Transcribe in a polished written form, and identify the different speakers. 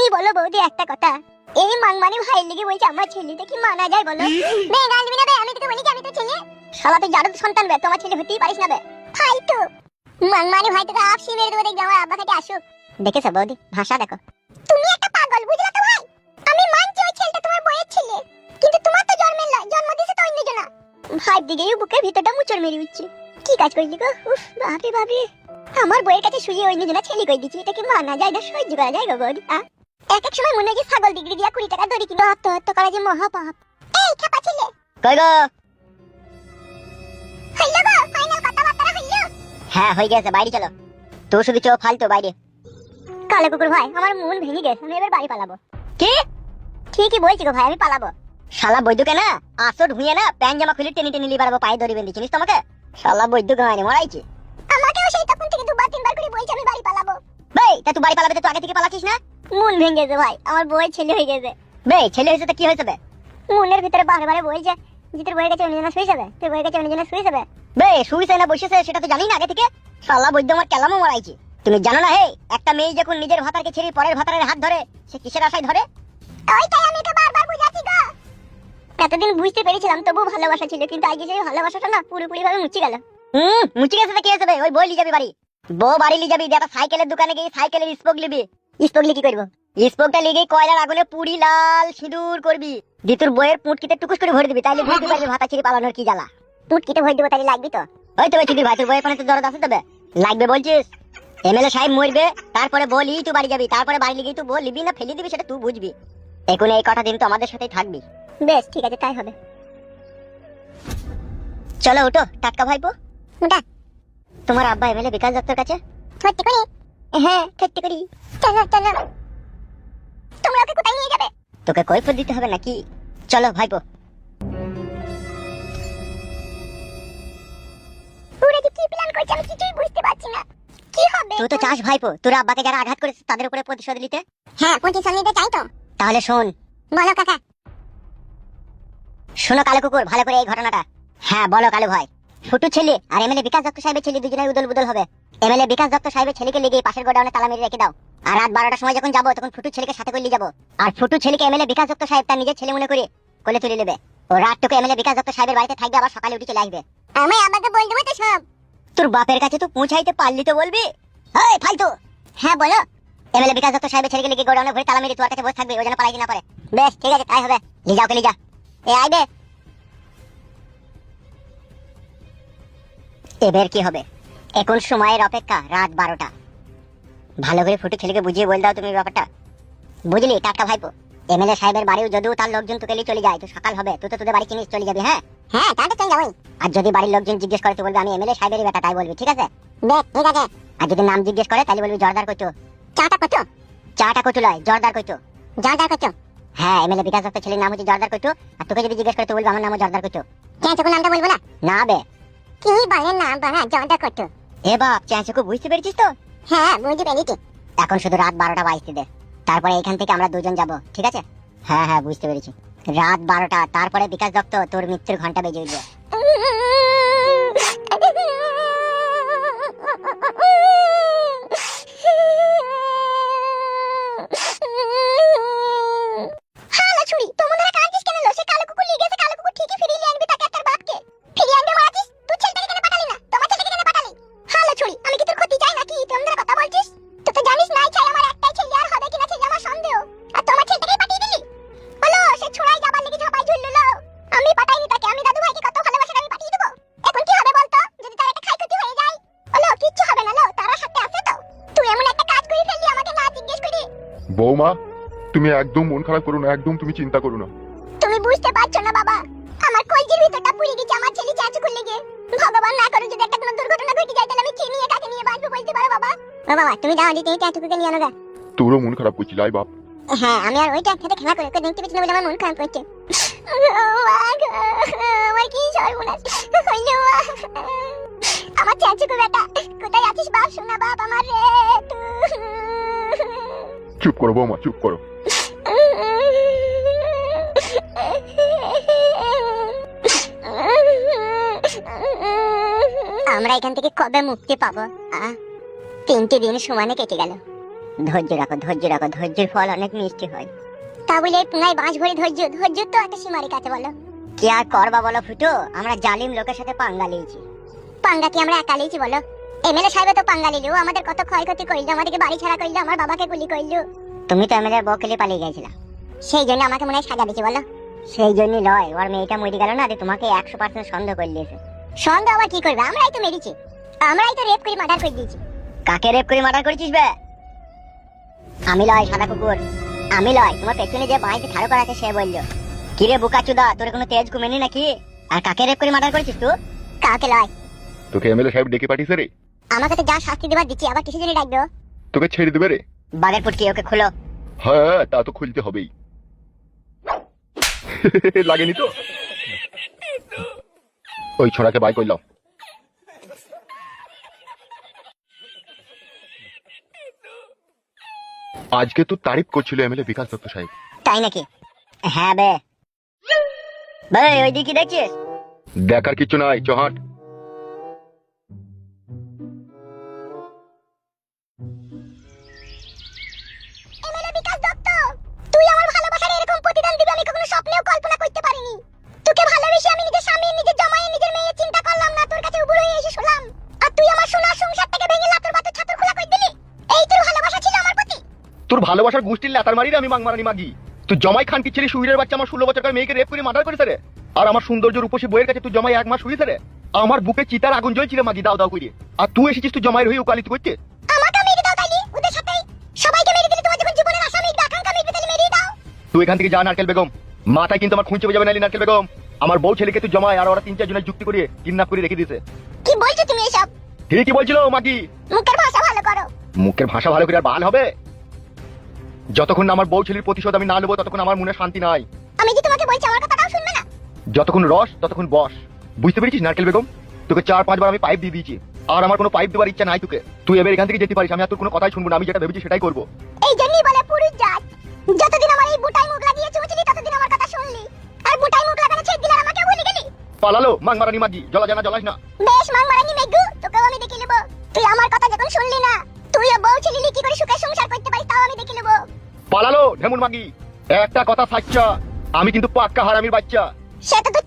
Speaker 1: তুমি বলো বৌদি একটা কথা, এই মাংমানি ভাইয়ের লেগে বলছে আমার ছেলেটা কি মানা যায় বলো? বে গাল দিবি না বে, আমি তোকে বলি কি আমি তো ছেলে? শালা তুই জারদ সন্তান বে, তোমার ছেলে হতেই পারিস না বে। ভাই তো মাংমানি ভাই তোকে আপসি মেরে দেবো, দেখবি আমার আব্বা কাছে আসুক। দেখেছো বৌদি, ভাষা দেখো। তুমি একটা পাগল, বুঝলা তো ভাই? আমি মানছি ওই ছেলেটা তোমার বইয়ের ছেলে, কিন্তু তোমার তো জন্মের নয়, জন্ম দিয়েছে তো অন্যজন। ভাই দিকেই বুকের ভিতরটা মুচড় মেরে উঠছে। কি কাজ করলি গো? উফ বাপরে বাপরে, আমার বইয়ের কাছে শুয়ে অন্যজন ছেলে কই দিচ্ছি, এটা কি মানা যায় না, সহ্য করা যায় গো বৌদি? এক এক সময় মনে হয় যে ছাগল বিক্রি দিয়া 20 টাকা দড়ি কিনে আত্মহত্যা করা যে মহাপাপ। এই খেপা ছেলে
Speaker 2: কই গো?
Speaker 1: হইলো গো, ফাইনাল কথাবার্তা হইলো?
Speaker 2: হ্যাঁ হয়ে গেছে, বাইরে চলো। তো শুধু চো ফালতো বাইরে।
Speaker 1: কালো কুকুর ভাই, আমার মন ভেঙে গেছে, আমি এবার বাড়ি পালাবো।
Speaker 2: কি?
Speaker 1: ঠিকই বলছি গো ভাই, আমি পালাবো।
Speaker 2: শালা বৈদ্যুকে না আসর ধুইয়ে না প্যান্ট জামা খুলে টেনে টেনে লিবার পায়ে দড়ি বেঁধে, চিনিস তোমাকে? শালা বৈদ্যুকে মারি মরাইছি।
Speaker 1: আমাকেও সেই তখন থেকে দুবার তিনবার করে বলছে আমি বাড়ি পালাবো।
Speaker 2: বেই তা তুই বাড়ি পালাবে তো তুই আগে থেকে পালাছিস না?
Speaker 1: মন ভেঙে গেছে ভাই, আমার বউয়ের ছেলে হয়ে গেছে।
Speaker 2: বেই ছেলে হয়েছে তো কি হয়েছে বে?
Speaker 1: মনের ভিতরে বারে বারে বলছে যে তোর বউয়ের কাছে অন্যজন শুয়ে যাবে, তোর বউয়ের কাছে অন্যজন শুয়ে যাবে।
Speaker 2: বেই শুইছে না বসেছে সেটা তো জানি না আগে থেকে। শালা বৈদ্য আমার কেলামও মরাইছি। তুমি জানো না হে, একটা মেয়ে যখন নিজের ভাতারকে ছেড়ে পরের ভাতারের হাত ধরে সে কিসের আশায় ধরে?
Speaker 1: ওইটাই আমি তো বারবার বুঝাচ্ছি গো। এতদিন বুঝতে পেরেছিলাম, তবু ভালোবাসা ছিল, কিন্তু আজকে সেই ভালোবাসাটা না পুরোপুরি ভাবে মুছে গেল।
Speaker 2: মুচি গেছে তো কি হয়েছে বে? ওই বই লি যাবি বাড়ি, বউ বাড়ি লি যাবি, একটা সাইকেলের দোকানে গিয়ে সাইকেলের স্পোক লিবি।
Speaker 1: স্পোক কি করবো?
Speaker 2: স্পোকটা লিগে কয়লার আগুনে পুরি লাল সিঁদুর করবি, দি তোর বইয়ের পুঁটকিতে টুকুস করে ভরে দিবি, তাইলে বুঝতে পারবি ভাতা ছেড়ে পালানোর কি জ্বালা।
Speaker 1: পুটকিতে ভয় দেবো, তাহলে লাগবি তো?
Speaker 2: ওই তো চুদি ভাই, তোর বইয়ের পানে তো দরদ আছে তবে লাগবে বলছিস? এমএলএ সাহেব মরবে, তারপরে বলি তুই বাড়ি যাবি, তারপরে বাড়ি লিগেই তুই বল লিবি না ফেলে দিবি সেটা তুই বুঝবি। এখন এই কটা দিন তো আমাদের সাথেই থাকবি।
Speaker 1: বেশ ঠিক আছে, তাই হবে।
Speaker 2: চলো উঠো টাটকা ভাইপো।
Speaker 1: ওটা
Speaker 2: তোমার আব্বা এমএলএ বিকাশ দত্তর কাছে।
Speaker 1: সত্যি করে?
Speaker 2: হ্যাঁ সত্যি করি।
Speaker 1: চলো চলো। তোমরা ওকে কোথায় নিয়ে যাবে?
Speaker 2: তোকে কৈফিয়ত দিতে হবে নাকি? চলো ভাইপো।
Speaker 1: ওরা যে কি প্ল্যান করছে আমি কিছুই বুঝতে পারছি না। কি হবে?
Speaker 2: তুই তো চাস ভাইপো তোর আব্বাকে যারা আঘাত করেছে তাদের উপরে প্রতিশোধ নিতে।
Speaker 1: হ্যাঁ, প্রতিশোধ নিতে চাই তো।
Speaker 2: তাহলে শোন।
Speaker 1: বলো কাকা।
Speaker 2: শোনো কালো কুকুর, ভালো করে এই ঘটনাটা। হ্যাঁ বলো কালো ভাই। ফুটু ছেলে আর এমএলএ বিকাশ দত্ত সাহেবের ছেলে দুজনের উদল বুদল হবে। এমএলএ বিকাশ দত্ত সাহেবের ছেলেকে লেগে পাশের গোডাউনে তালা মেরে রেখে দাও, আর রাত 12টার সময় যখন যাবো তখন ফুটু ছেলেকে সাথে করে নিয়ে যাবো। আর ফুটু ছেলেকে এমএলএ বিকাশ দত্ত সাহেব তার নিজের ছেলে মনে করে কোলে তুলে নেবে। ও রাতটুকু এমএলএ বিকাশ দত্ত সাহেবের বাড়িতে থাকবে, আবার সকালে উঠে চলে আসবে।
Speaker 1: আমি আমাকে বল দেবো তো সব।
Speaker 2: তোর বাপের কাছে তো পৌঁছাইতে পারলি তো বলবি। এই ফালতু।
Speaker 1: হ্যাঁ বলো।
Speaker 2: এমএলএ বিকাশ দত্ত সাহেবের ছেলেকে লেগে গোডাউনে ভরে তালা মেরে তোর কাছে বসে থাকবে, ও যেন পালাইতে না পারে। বেশ ঠিক আছে, তাই হবে। নিয়ে যাও, কে নিয়ে যা। এ আইবে। এবার কি হবে? এখন সময়ের অপেক্ষা রাত 12টা। ভালো করে ফুটু ছেলেকে বুঝিয়ে বল দাও তুমি ব্যাপারটা, বুঝলি টাটকা ভাইপো? এমএলএ সাহেবের বাড়িও যদিও তার লোকজন তোকে নিয়ে চলে যায়, তো সকাল হবে তুই তো তোদের বাড়ি চিনিস, চলে যাবি। হ্যাঁ
Speaker 1: হ্যাঁ, তাহলে চল যাবই।
Speaker 2: আর যদি বাড়ির লোকজন জিজ্ঞেস করে তো বলবি আমি এমএলএ সাহেবেরই বেটা, তাই বলবি, ঠিক আছে?
Speaker 1: বেশ ঠিক আছে।
Speaker 2: আর যদি নাম জিজ্ঞেস করে তাহলে বলবি জর্দার কইতো।
Speaker 1: চাটা কত?
Speaker 2: চাটা কইতো লয়, জর্দার কইতো।
Speaker 1: জর্দার কত?
Speaker 2: হ্যাঁ, এমএলএ বিকাশ দত্তের ছেলের নাম হচ্ছে জর্দার কইতো, আর তোকে যদি জিজ্ঞেস করে তো বলবি আমার নামও জর্দার কইতো।
Speaker 1: কেন তোকে নামটা বলবো না?
Speaker 2: না বে।
Speaker 1: কি বলেন নাম বানা জর্দার কত?
Speaker 2: এ বাপ, চ্যাঁচুকু বুঝতে পেরেছিস তো?
Speaker 1: হ্যাঁ বুঝতে পেরেছি।
Speaker 2: এখন শুধু রাত 12টা বাজতে দে, তারপরে এখান থেকে আমরা দুজন যাব, ঠিক আছে? হ্যাঁ হ্যাঁ বুঝতে পেরেছি। রাত 12টা, তারপরে বিকাশ দত্ত তোর মৃত্যুর ঘন্টা বেজে উঠবে।
Speaker 1: হালা ছুরি, তোমরা না কাঁদিস কেন? সে কালো কুকুর নিয়ে গেছে, কালো কুকুর ঠিকই ফিরিয়ে নিয়ে আনবে তাকে আর তার বাপকে। ফিরিয়ে আনবে মারাছিস? তুই ছেলেটাকে কেন পাঠালি না? তোমার ছেলেকে কেন পাঠালি? হালা ছুরি, আমি কি তোর ক্ষতি চাই নাকি? তোমরা কথা বলছিস? তুই তো জানিস নাই চাই আমার একটাই ছেলে, আর হবে কিনা ছেলে আমার সন্দেহ। আর তোমার ছেলেটাকে পাঠিয়ে দিলি? বলো সে ছুড়াই যাবার লেগে ঝাপাই ঝুললো। আমি পাঠাইনি তাকে, আমি দাদু ভাইকে কত ভালোবাসা আমি পাঠিয়ে দেবো। এখন কি হবে বলতো? যদি তার একটা ক্ষয়ক্ষতি হয়ে যায়? বলো কিচ্ছু হবে না, লো তারা সাথে আছে তো। তুই এমন একটা কাজ করে ফেললি আমাকে না জিজ্ঞেস করে।
Speaker 3: বৌমা, তুমি একদম মন খারাপ করো না, একদম তুমি চিন্তা করো না।
Speaker 1: তুমি বুঝতে পারছো না বাবা, আমার কলজির ভিতরটা পুড়ে গেছে আমার ছেলে চাচু খুলে গিয়ে। ভগবান না করুক যদি একটা কোনো দুর্ঘটনা ঘটে যায়, তাহলে আমি কে নিয়ে কাকে নিয়ে বাঁচবো বলতে পারো বাবা? ও বাবা, তুমি যাও দিতে চাচুকে নিয়ে আনো গা।
Speaker 3: তোরও মন খারাপ করছিল আই বাপ।
Speaker 1: হ্যাঁ, আমি আর ওইটা খেতে খেলা করে ওকে দেখতে পেছনে বলে আমার মন খারাপ করছে। আমার কি সর্বনাশ হইলো। আমার চাচুকে বেটা, কোথায় আছিস বাপ? শোনা বাপ আমার রে।
Speaker 3: চুপ করো বৌমা, চুপ করো।
Speaker 1: আমরা এখান থেকে কবে মুক্তি পাবো? 3টে দিন সমানে কেটে গেল।
Speaker 2: ধৈর্য রাখো, ধৈর্য রাখো, ধৈর্যের ফল অনেক মিষ্টি হয়।
Speaker 1: তা বলে এই পুঙ্গায় বাঁশ ভরে ধৈর্য ধৈর্য তো একটা সীমারি কাছে বলো।
Speaker 2: কি আর করবা বলো ফুটো, আমরা জালিম লোকের সাথে পাঙ্গা লিয়েছি।
Speaker 1: পাঙ্গা কি আমরা একা লিয়েছি বলো? এমএলএ সাহেব তো পাঙ্গা লিলো, আমাদের কত ক্ষয়ক্ষতি করলো, আমাদেরকে বাড়ি ছাড়া করলো, আমার বাবাকে গুলি করলো।
Speaker 2: তুমি তো এমএলএ বউকে পালিয়ে গেছিলা,
Speaker 1: সেই জন্য আমাকে মনে হয় সাজা দিয়েছি বলো।
Speaker 2: সেই জন্যই লয় ওর মেয়েটা মরে গেল না, তোমাকে 100% সন্দেহ করে দিয়েছে।
Speaker 1: সন্দেহ আবার কি করবে? আমরাই তো মেরেছি, আমরাই তো রেপ করে মার্ডার করে দিয়েছি।
Speaker 2: কাকে রেপ করে মার্ডার করেছিস বে? আমি লয় সাদা কুকুর, আমি লয়। তোমার পেছনে যে বাইকে ঠাড়ো করা আছে সে বললো। কিরে বোকাচুদা, তোর কোনো তেজ কমেনি নাকি? আর কাকে রেপ করে মার্ডার করেছিস তুই?
Speaker 1: কাউকে লয়।
Speaker 3: তোকে এমএলএ সাহেব ডেকে পাঠিয়েছে রে।
Speaker 1: আমাকে তো যা শাস্তি দেবার দিচ্ছি, আবার কিছু জন্য ডাকবে?
Speaker 3: তোকে ছেড়ে দেবে রে।
Speaker 2: বাগের পুটকি, ওকে খুলো।
Speaker 3: হ্যাঁ তা তো খুলতে হবেই। লাগেনি তো? ওই ছোড়াকে বাই করলাম। আজকে তো তারিফ করছিল এমএলএ বিকাশ দত্ত সাহেব।
Speaker 2: তাই নাকি? হ্যাঁ বে। ভাই ওই দিকে দেখছিস?
Speaker 3: দেখার কিছু নাই, চহাট।
Speaker 1: এমএলএ বিকাশ দত্ত, তুই আমার ভালোবাসার এরকম প্রতিদান দিবি আমি কখনো স্বপ্নেও কল্পনা করতে পারিনি। তোকে ভালোবেসে আমি নিজের স্বামী, নিজের জামাই, নিজের মেয়ে চিন্তা করলাম না, তোর কাছে উবুড় হয়ে এসে শুনলাম। আর তুই আমার সোনার সংসারটাকে ভেঙে লাতর বাতর ছাতর খোলা করে দিলি। এই তোর ভালোবাসা ছিল আমার প্রতি?
Speaker 3: তোর ভালোবাসার গোষ্ঠীর লাতার মারি আমি মাংমারানি মাগি। তুই জমাই খান কি ছেলে সুইরের বাচ্চা আমার 16 বছরকার মেয়েকে রেপ করে মার্ডার করেছে রে। আর আমার সৌন্দর্য রূপসী বইয়ের কাছে তুই জমাই 1 মাস শুয়েছে রে। আমার বুকে চিতার আগুন জ্বলছিল মাগি, দাও দাও করে। আর তুই এসেছিস তুই জমাইয়ের হয়ে উকালিত করতে।
Speaker 1: আমাকে মেরে দাও তাইলে, ওদের সাথে সবাইকে মেরে দিলে। তোমার যখন জীবনের আশা মেরে আকাঙ্ক্ষা মেরে তাহলে মেরে দাও।
Speaker 3: তুই এখান থেকে যা নারকেল বেগম, মাথায় কিন্তু আমার খুঁজে যাবে না নারকেল বেগম। আমার বউ ছেলেকে তুই জমায় আর ওরা 3-4 জনের যুক্তি করে কিডন্যাপ করে রেখে দিয়েছে।
Speaker 1: কি বলছো তুমি এসব?
Speaker 3: ঠিকই বলছিল মাগি।
Speaker 1: মুখের ভাষা ভালো করো।
Speaker 3: মুখের ভাষা ভালো করে আর বাল হবে? যতক্ষণ না আমার বউ ছেলের প্রতিশোধ আমি না নেবো ততক্ষণ আমার মনে শান্তি নাই।
Speaker 1: আমি যে তোমাকে বলছি আমার কথাটাও শুনবে না?
Speaker 3: যতক্ষণ রস ততক্ষণ বস, বুঝতে পেরেছিস নারকেল বেগম? তোকে 4-5 বার আমি পাইপ দিয়ে দিয়েছি, আর আমার কোনো পাইপ দেওয়ার ইচ্ছা নাই তোকে। তুই এবার এখান থেকে যেতে পারিস, আমি আর তোর কোনো কথাই শুনবো না। আমি যেটা ভেবেছি সেটাই করবো।
Speaker 1: এই জন্যই বলে পুরুষ জাত। যতদিন আমার এই বুটাই মুখ লাগিয়ে চুমুচলি ততদিন আমার কথা শুনলি, আর বুটাই মুখ লাগানো ছেড়ে দিলে আর আমাকে ভুলে গেলি।
Speaker 3: পালালো মাংমারানি মাগি, জ্বলা জানা জ্বলাস না।
Speaker 1: বেশ মাংমারানি মেঘু, তোকেও আমি দেখে নেবো। তুই আমার কথা যখন শুনলি না, তুইও বউ ছেলে কি করে সুখে সংসার করতে পারিস তাও আমি দেখে নেবো।
Speaker 3: পালালো ঢেমুন মাগি। একটা কথা সাচ্চা, আমি কিন্তু পাক্কা হারামির বাচ্চা।
Speaker 1: সেটা তো